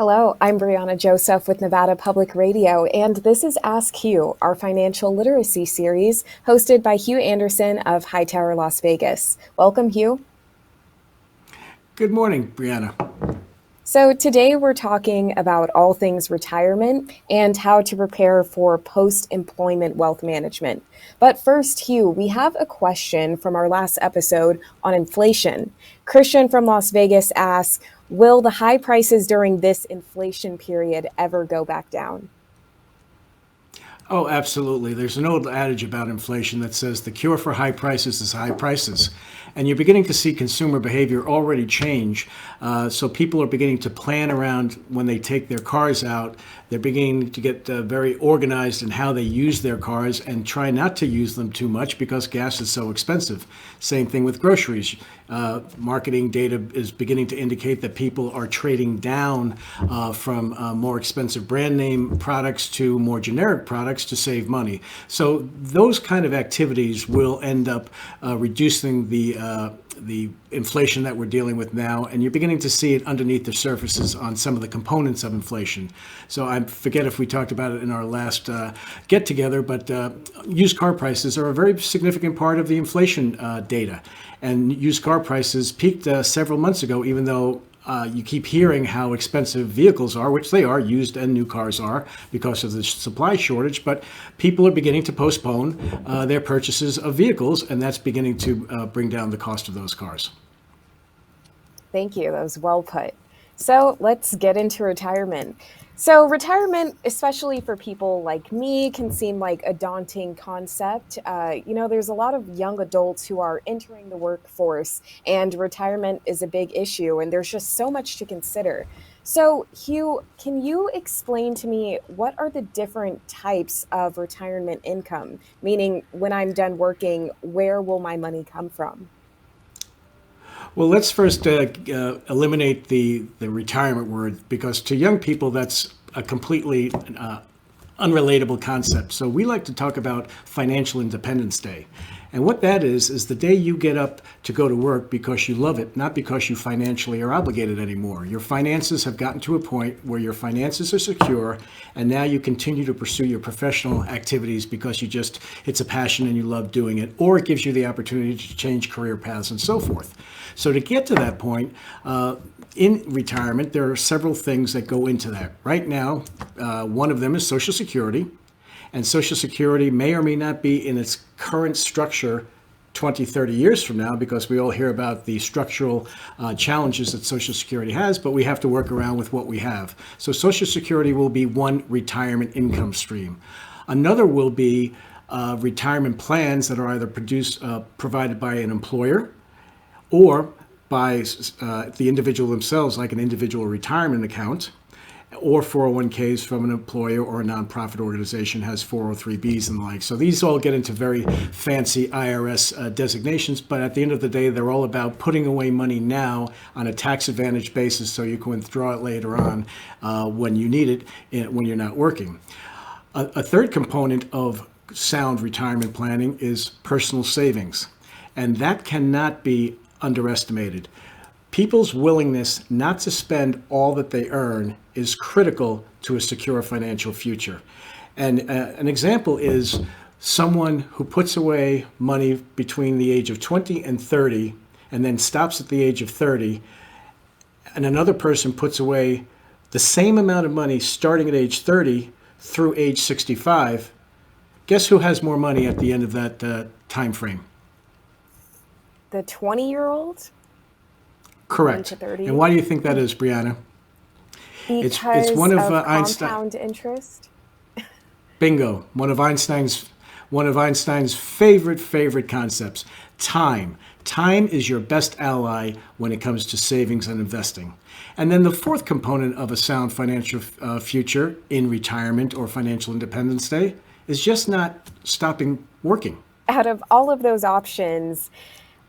Hello, I'm Briana Joseph with Nevada Public Radio, and this is Ask Hugh, our financial literacy series hosted by Hugh Anderson of Hightower, Las Vegas. Welcome, Hugh. Good morning, Brianna. So, today we're talking about all things retirement and how to prepare for post employment wealth management. But first, Hugh, we have a question from our last episode on inflation. Christian from Las Vegas asks, will the high prices during this inflation period ever go back down? Oh, absolutely. There's an old adage about inflation that says the cure for high prices is high prices. And you're beginning to see consumer behavior already change. So people are beginning to plan around when they take their cars out. They're beginning to get very organized in how they use their cars and try not to use them too much because gas is so expensive. Same thing with groceries. Marketing data is beginning to indicate that people are trading down from more expensive brand name products to more generic products to save money. So those kind of activities will end up reducing the inflation that we're dealing with now, and you're beginning to see it underneath the surfaces on some of the components of inflation. So I forget if we talked about it in our last get together, but used car prices are a very significant part of the inflation data. And used car prices peaked several months ago, even though you keep hearing how expensive vehicles are, which they are, used and new cars are, because of the supply shortage. But people are beginning to postpone their purchases of vehicles, and that's beginning to bring down the cost of those cars. Thank you. That was well put. So let's get into retirement. So, retirement, especially for people like me, can seem like a daunting concept. There's a lot of young adults who are entering the workforce, and retirement is a big issue, and there's just so much to consider. So, Hugh, can you explain to me what are the different types of retirement income? Meaning, when I'm done working, where will my money come from? Well, let's first eliminate the retirement word because to young people, that's a completely unrelatable concept. So we like to talk about Financial Independence Day. And what that is the day you get up to go to work because you love it, not because you financially are obligated anymore. Your finances have gotten to a point where your finances are secure, and now you continue to pursue your professional activities because it's a passion and you love doing it, or it gives you the opportunity to change career paths and so forth. So to get to that point, in retirement, there are several things that go into that. Right now, one of them is Social Security. And Social Security may or may not be in its current structure 20, 30 years from now, because we all hear about the structural challenges that Social Security has, but we have to work around with what we have. So Social Security will be one retirement income stream. Another will be retirement plans that are either provided by an employer or by the individual themselves, like an individual retirement account, or 401ks from an employer or a nonprofit organization has 403bs and the like. So these all get into very fancy IRS designations, but at the end of the day, they're all about putting away money now on a tax advantage basis so you can withdraw it later on when you need it, when you're not working. A third component of sound retirement planning is personal savings, and that cannot be underestimated. People's willingness not to spend all that they earn is critical to a secure financial future. And an example is someone who puts away money between the age of 20 and 30 and then stops at the age of 30, and another person puts away the same amount of money starting at age 30 through age 65. Guess who has more money at the end of that time frame? The 20-year-old? 20 to Correct. 30? And why do you think that is, Brianna? It's Because one of of Einstein. compound interest? Bingo. One of Einstein's favorite concepts. Time. Time is your best ally when it comes to savings and investing. And then the fourth component of a sound financial future in retirement or financial independence day is just not stopping working. Out of all of those options,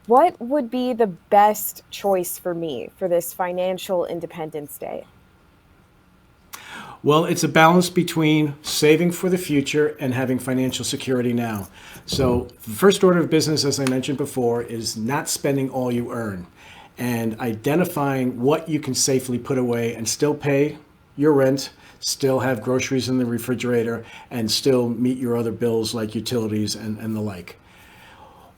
what would be the best choice for me for this financial independence day? Well, it's a balance between saving for the future and having financial security now. So the first order of business, as I mentioned before, is not spending all you earn and identifying what you can safely put away and still pay your rent, still have groceries in the refrigerator, and still meet your other bills like utilities and the like.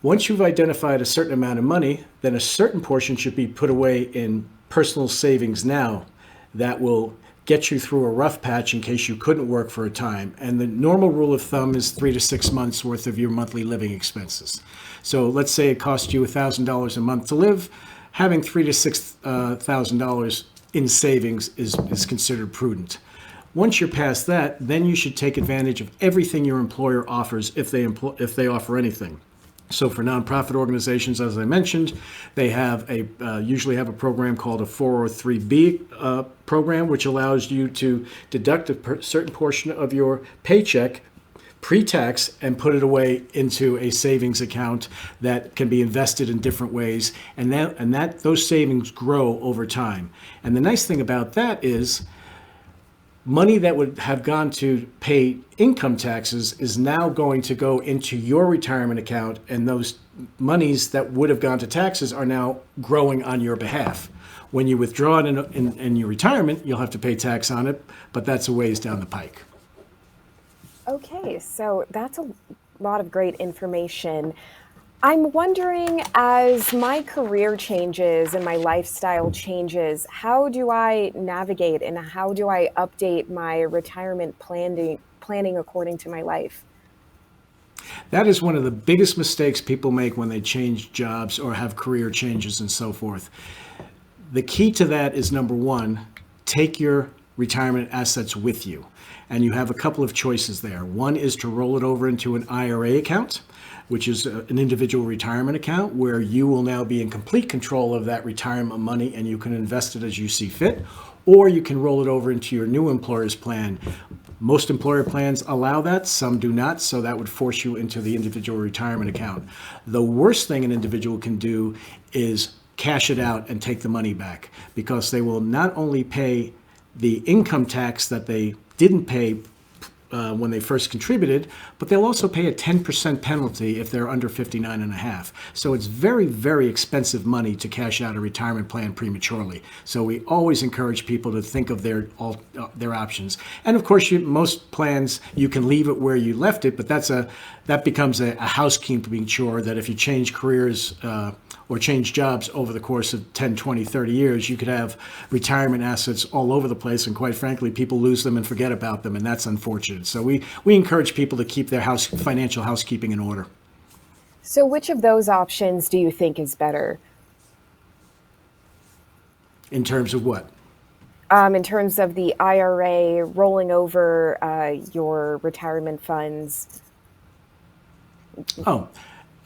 Once you've identified a certain amount of money, then a certain portion should be put away in personal savings now that will get you through a rough patch in case you couldn't work for a time. And the normal rule of thumb is 3 to 6 months worth of your monthly living expenses. So let's say it costs you $1,000 a month to live. Having $3,000 to $6,000 in savings is considered prudent. Once you're past that, then you should take advantage of everything your employer offers if they offer anything. So for nonprofit organizations, as I mentioned, they have usually have a program called a 403B program, which allows you to deduct a certain portion of your paycheck pre-tax and put it away into a savings account that can be invested in different ways, and those savings grow over time. And the nice thing about that is money that would have gone to pay income taxes is now going to go into your retirement account, and those monies that would have gone to taxes are now growing on your behalf. When you withdraw it in your retirement, you'll have to pay tax on it, but that's a ways down the pike. Okay, so that's a lot of great information. I'm wondering, as my career changes and my lifestyle changes, how do I navigate and how do I update my retirement planning according to my life? That is one of the biggest mistakes people make when they change jobs or have career changes and so forth. The key to that is, number one, take your retirement assets with you. And you have a couple of choices there. One is to roll it over into an IRA account, which is an individual retirement account where you will now be in complete control of that retirement money and you can invest it as you see fit. Or you can roll it over into your new employer's plan. Most employer plans allow that, some do not, so that would force you into the individual retirement account. The worst thing an individual can do is cash it out and take the money back, because they will not only pay the income tax that they didn't pay when they first contributed, but they'll also pay a 10% penalty if they're under 59 and a half. So it's very, very expensive money to cash out a retirement plan prematurely. So we always encourage people to think of their options. And of course, most plans, you can leave it where you left it, but that becomes a housekeeping chore that if you change careers or change jobs over the course of 10, 20, 30 years, you could have retirement assets all over the place. And quite frankly, people lose them and forget about them. And that's unfortunate. So we encourage people to keep their financial housekeeping in order. So, which of those options do you think is better? In terms of what? In terms of the IRA, rolling over your retirement funds? Oh,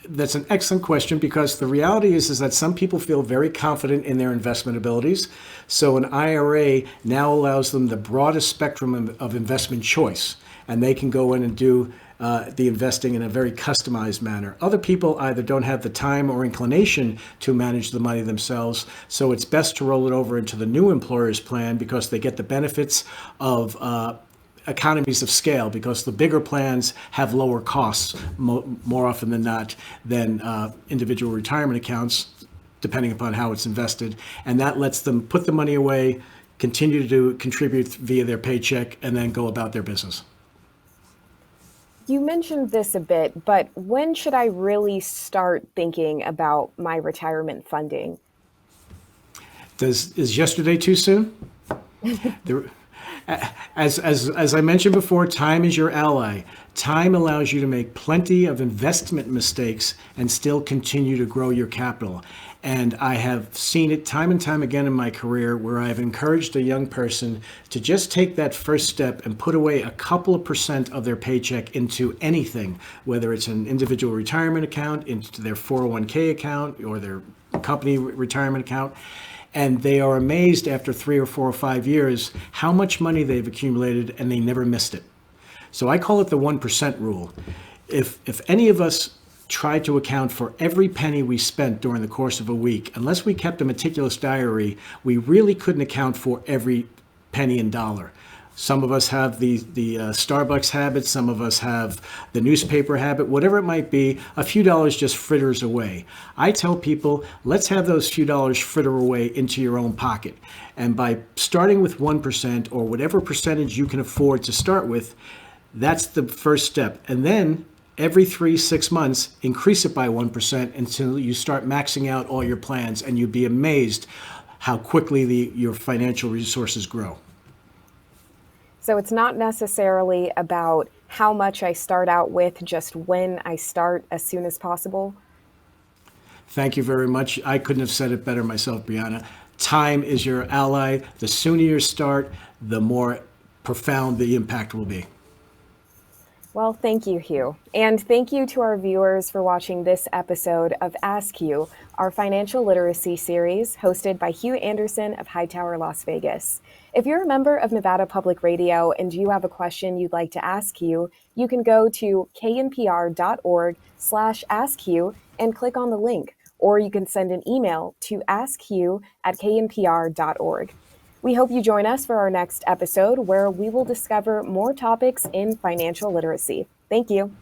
that's an excellent question, because the reality is that some people feel very confident in their investment abilities. So an IRA now allows them the broadest spectrum of investment choice, and they can go in and do the investing in a very customized manner. Other people either don't have the time or inclination to manage the money themselves, so it's best to roll it over into the new employer's plan because they get the benefits of economies of scale, because the bigger plans have lower costs more often than not than individual retirement accounts, depending upon how it's invested. And that lets them put the money away, continue to contribute via their paycheck, and then go about their business. You mentioned this a bit, but when should I really start thinking about my retirement funding? Is yesterday too soon? There, as I mentioned before, time is your ally. Time allows you to make plenty of investment mistakes and still continue to grow your capital. And I have seen it time and time again in my career where I've encouraged a young person to just take that first step and put away a couple of % of their paycheck into anything, whether it's an individual retirement account, into their 401k account, or their company retirement account. And they are amazed after 3 or 4 or 5 years how much money they've accumulated, and they never missed it. So I call it the 1% rule. If any of us tried to account for every penny we spent during the course of a week, unless we kept a meticulous diary, we really couldn't account for every penny and dollar. Some of us have the Starbucks habit. Some of us have the newspaper habit. Whatever it might be, a few dollars just fritters away. I tell people, let's have those few dollars fritter away into your own pocket. And by starting with 1% or whatever percentage you can afford to start with, that's the first step. And then every 6 months, increase it by 1% until you start maxing out all your plans, and you'd be amazed how quickly your financial resources grow. So it's not necessarily about how much I start out with, just when I start as soon as possible. Thank you very much. I couldn't have said it better myself, Briana. Time is your ally. The sooner you start, the more profound the impact will be. Well, thank you, Hugh. And thank you to our viewers for watching this episode of Ask Hugh, our financial literacy series hosted by Hugh Anderson of Hightower, Las Vegas. If you're a member of Nevada Public Radio and you have a question you'd like to ask Hugh, you can go to knpr.org/askhugh and click on the link, or you can send an email to askhugh@knpr.org. We hope you join us for our next episode, where we will discover more topics in financial literacy. Thank you.